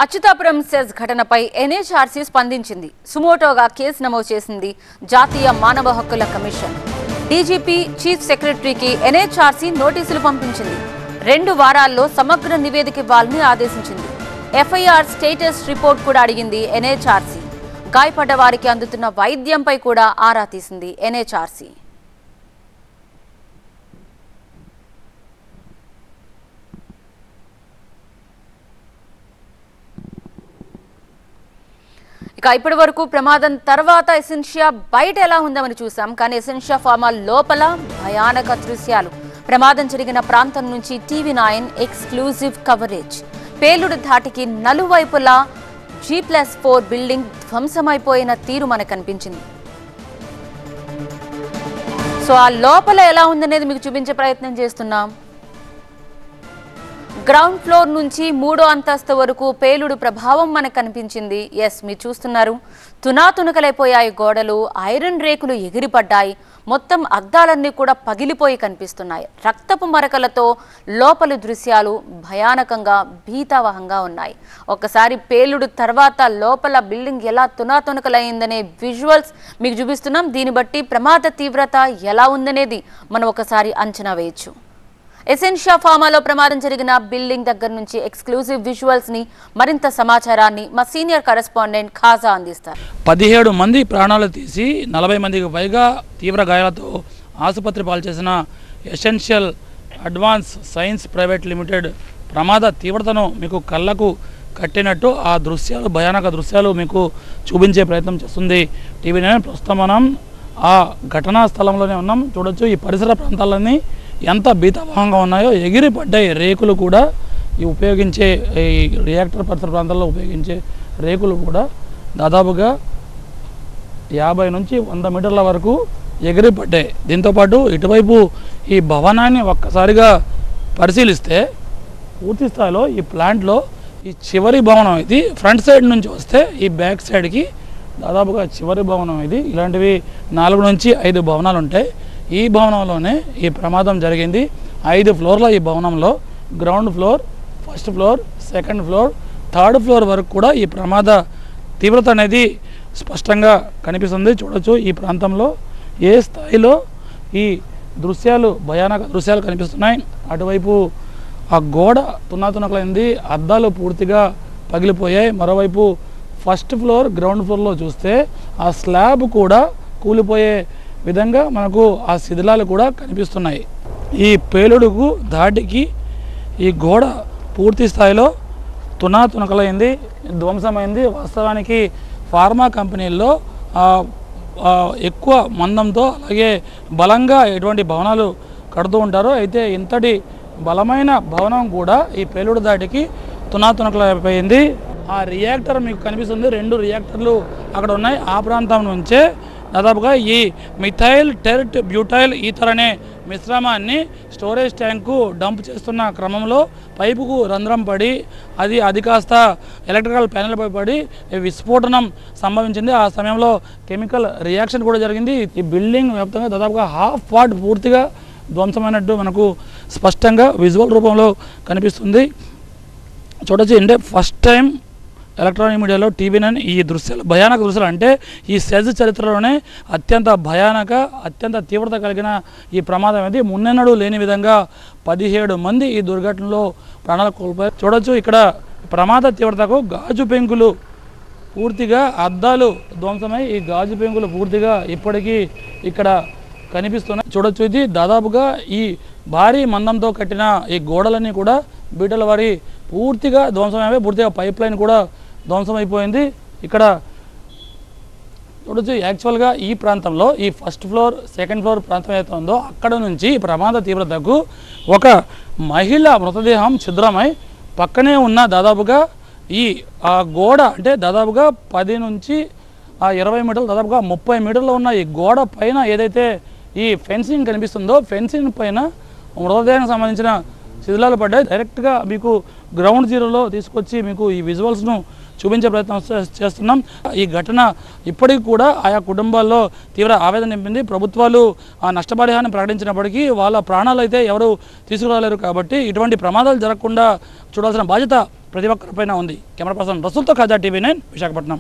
Atchutapuram SEZ ఘటనపై NHRC స్పందించింది. సుమోటోగా case నమోదు చేసింది జాతీయ మానవ హక్కుల కమిషన్. డీజీపీ, చీఫ్ సెక్రటరీకి ఎన్హెచ్ఆర్సీ నోటీసులు పంపించింది. 2 వారాల్లో సమగ్ర నివేదిక ఇవ్వాలని ఆదేశించింది. ఎఫ్ఐఆర్ స్టేటస్ రిపోర్ట్ కూడా అడిగింది ఎన్హెచ్ఆర్సీ. గాయపడ్డ వారికి అందుతున్న వైద్యంపై కూడా ఆరా తీసింది ఎన్హెచ్ఆర్సీ. ఇక ఇప్పటి వరకు ప్రమాదం తర్వాత ఎసెన్షియా బయట ఎలా ఉందామని చూసాం. కానీ ఎసెన్షియా ఫార్మా లోపల భయానక దృశ్యాలు. ప్రమాదం జరిగిన ప్రాంతం నుంచి TV9 ఎక్స్క్లూజివ్ కవరేజ్. పేలుడు ధాటికి నలువైపులా G+4 బిల్డింగ్ ధ్వంసమైపోయిన తీరు మనకు కనిపించింది. సో ఆ లోపల ఎలా ఉందనేది మీకు చూపించే ప్రయత్నం చేస్తున్నాం. గ్రౌండ్ ఫ్లోర్ నుంచి 3వ అంతస్తు వరకు పేలుడు ప్రభావం మనకు కనిపించింది. మీరు చూస్తున్నారు, తునాతునకలైపోయాయి గోడలు, ఐరన్ రేకులు ఎగిరిపడ్డాయి, మొత్తం అద్దాలన్నీ కూడా పగిలిపోయి కనిపిస్తున్నాయి. రక్తపు మరకలతో లోపలి దృశ్యాలు భయానకంగా భీతావహంగా ఉన్నాయి. ఒక్కసారి పేలుడు తర్వాత లోపల బిల్డింగ్ ఎలా తునాతునకలైందనే విజువల్స్ మీకు చూపిస్తున్నాం. దీన్ని బట్టి ప్రమాద తీవ్రత ఎలా ఉందనేది మనం ఒకసారి అంచనా వేయచ్చు. ఎసెన్షియా ఫార్మాలో ప్రమాదం జరిగిన బిల్డింగ్ దగ్గర నుంచి ఎక్స్క్లూజివ్ విజువల్స్ ని, మరింత సమాచారాన్ని మా సీనియర్ కరెస్పాండెంట్ ఖాజా అందిస్తారు. 17 మంది ప్రాణాలు తీసి 40 మందికి పైగా తీవ్ర గాయాలతో ఆసుపత్రి పాల్చేసిన essential advance science private limited ప్రమాద తీవ్రతను మీకు కళ్ళకు కట్టినట్టు ఆ దృశ్యాలు, భయానక దృశ్యాలు మీకు చూపించే ప్రయత్నం చేస్తుంది TV9. ప్రస్తుతం మనం ఆ ఘటనా స్థలంలోనే ఉన్నాం. చూడొచ్చు, ఈ పరిసర ప్రాంతాలన్నీ ఎంత భీతావహంగా ఉన్నాయో. ఎగిరిపడ్డాయి రేకులు కూడా. ఈ ఉపయోగించే ఈ రియాక్టర్ పరిసర ప్రాంతాల్లో ఉపయోగించే రేకులు కూడా దాదాపుగా 50 నుంచి 100 మీటర్ల వరకు ఎగిరిపడ్డాయి. దీంతోపాటు ఇటువైపు ఈ భవనాన్ని ఒక్కసారిగా పరిశీలిస్తే పూర్తి స్థాయిలో ఈ ప్లాంట్లో ఈ చివరి భవనం ఇది. ఫ్రంట్ సైడ్ నుంచి వస్తే ఈ బ్యాక్ సైడ్కి దాదాపుగా చివరి భవనం ఇది. ఇలాంటివి 4 నుంచి 5 భవనాలు ఉంటాయి. ఈ భవనంలోనే ఈ ప్రమాదం జరిగింది. 5 ఫ్లోర్ల ఈ భవనంలో ground floor, first floor, second floor, third floor వరకు కూడా ఈ ప్రమాద తీవ్రత అనేది స్పష్టంగా కనిపిస్తుంది. చూడొచ్చు, ఈ ప్రాంతంలో ఏ స్థాయిలో ఈ దృశ్యాలు, భయానక దృశ్యాలు కనిపిస్తున్నాయి. అటువైపు ఆ గోడ తునాతునకలైంది, అద్దాలు పూర్తిగా పగిలిపోయాయి. మరోవైపు ఫస్ట్ ఫ్లోర్, గ్రౌండ్ ఫ్లోర్లో చూస్తే ఆ స్లాబ్ కూడా కూలిపోయే విధంగా మనకు ఆ శిథిలాలు కూడా కనిపిస్తున్నాయి. ఈ పేలుడుకు ధాటికి ఈ గోడ పూర్తి స్థాయిలో తునాతునకలైంది, ధ్వంసమైంది. వాస్తవానికి ఫార్మా కంపెనీల్లో ఎక్కువ మందంతో అలాగే బలంగా ఎటువంటి భవనాలు కడుతూ ఉంటారు. అయితే ఇంతటి బలమైన భవనం కూడా ఈ పేలుడు ధాటికి తునాతునకలైపోయింది. ఆ రియాక్టర్ మీకు కనిపిస్తుంది, 2 రియాక్టర్లు అక్కడ ఉన్నాయి. ఆ ప్రాంతం నుంచే దాదాపుగా ఈ మిథైల్ టెర్ట్ బ్యూటైల్ ఈథర్ అనే మిశ్రమాన్ని స్టోరేజ్ ట్యాంకు డంప్ చేస్తున్న క్రమంలో పైపుకు రంధ్రం పడి అది కాస్త ఎలక్ట్రికల్ ప్యానెల్పై పడి విస్ఫోటనం సంభవించింది. ఆ సమయంలో కెమికల్ రియాక్షన్ కూడా జరిగింది. ఈ బిల్డింగ్ వ్యాప్తంగా దాదాపుగా హాఫ్ పార్ట్ పూర్తిగా ధ్వంసమైనట్టు మనకు స్పష్టంగా విజువల్ రూపంలో కనిపిస్తుంది. చూడొచ్చు, అంటే ఫస్ట్ టైం ఎలక్ట్రానిక్ మీడియాలో TV9 ఈ దృశ్యాలు, భయానక దృశ్యాలు, అంటే ఈ సెజ్ చరిత్రలోనే అత్యంత భయానక, అత్యంత తీవ్రత కలిగిన ఈ ప్రమాదం అనేది మున్నెన్నడూ లేని విధంగా 17 మంది ఈ దుర్ఘటనలో ప్రాణాలు కోల్పోయారు. చూడొచ్చు, ఇక్కడ ప్రమాద తీవ్రతకు గాజు పెంకులు పూర్తిగా, అద్దాలు ధ్వంసమై ఈ గాజు పెంకులు పూర్తిగా ఇప్పటికీ ఇక్కడ కనిపిస్తున్నాయి. చూడొచ్చు, ఇది దాదాపుగా ఈ భారీ మందంతో కట్టిన ఈ గోడలన్నీ కూడా బీటల వారి పూర్తిగా ధ్వంసమైపోయి, పూర్తిగా పైప్ లైన్ కూడా ధ్వంసమైపోయింది. ఇక్కడ చూడొచ్చు, యాక్చువల్గా ఈ ప్రాంతంలో ఈ ఫస్ట్ ఫ్లోర్, సెకండ్ ఫ్లోర్ ప్రాంతం ఏదైతే ఉందో అక్కడ నుంచి ప్రమాద తీవ్రతకు ఒక మహిళ మృతదేహం ఛిద్రమై పక్కనే ఉన్న దాదాపుగా ఈ గోడ, అంటే దాదాపుగా 10 నుంచి 20 మీటర్లు, దాదాపుగా 30 మీటర్లు ఉన్న ఈ గోడ పైన ఏదైతే ఈ ఫెన్సింగ్ కనిపిస్తుందో ఫెన్సింగ్ పైన మృతదేహానికి సంబంధించిన శిథిలాలు పడ్డాయి. డైరెక్ట్గా మీకు గ్రౌండ్ జీరోలో తీసుకొచ్చి మీకు ఈ విజువల్స్ను చూపించే ప్రయత్నం చేస్తున్నాం. ఈ ఘటన ఇప్పటికి కూడా ఆయా కుటుంబాల్లో తీవ్ర ఆవేదన నింపింది. ప్రభుత్వాలు నష్టపరిహారాన్ని ప్రకటించినప్పటికీ వాళ్ళ ప్రాణాలు అయితే ఎవరు తీసుకురాలేరు. కాబట్టి ఇటువంటి ప్రమాదాలు జరగకుండా చూడాల్సిన బాధ్యత ప్రతి ఒక్కరిపైన ఉంది. కెమెరా పర్సన్ రసూల్తో ఖాజా, TV9 విశాఖపట్నం.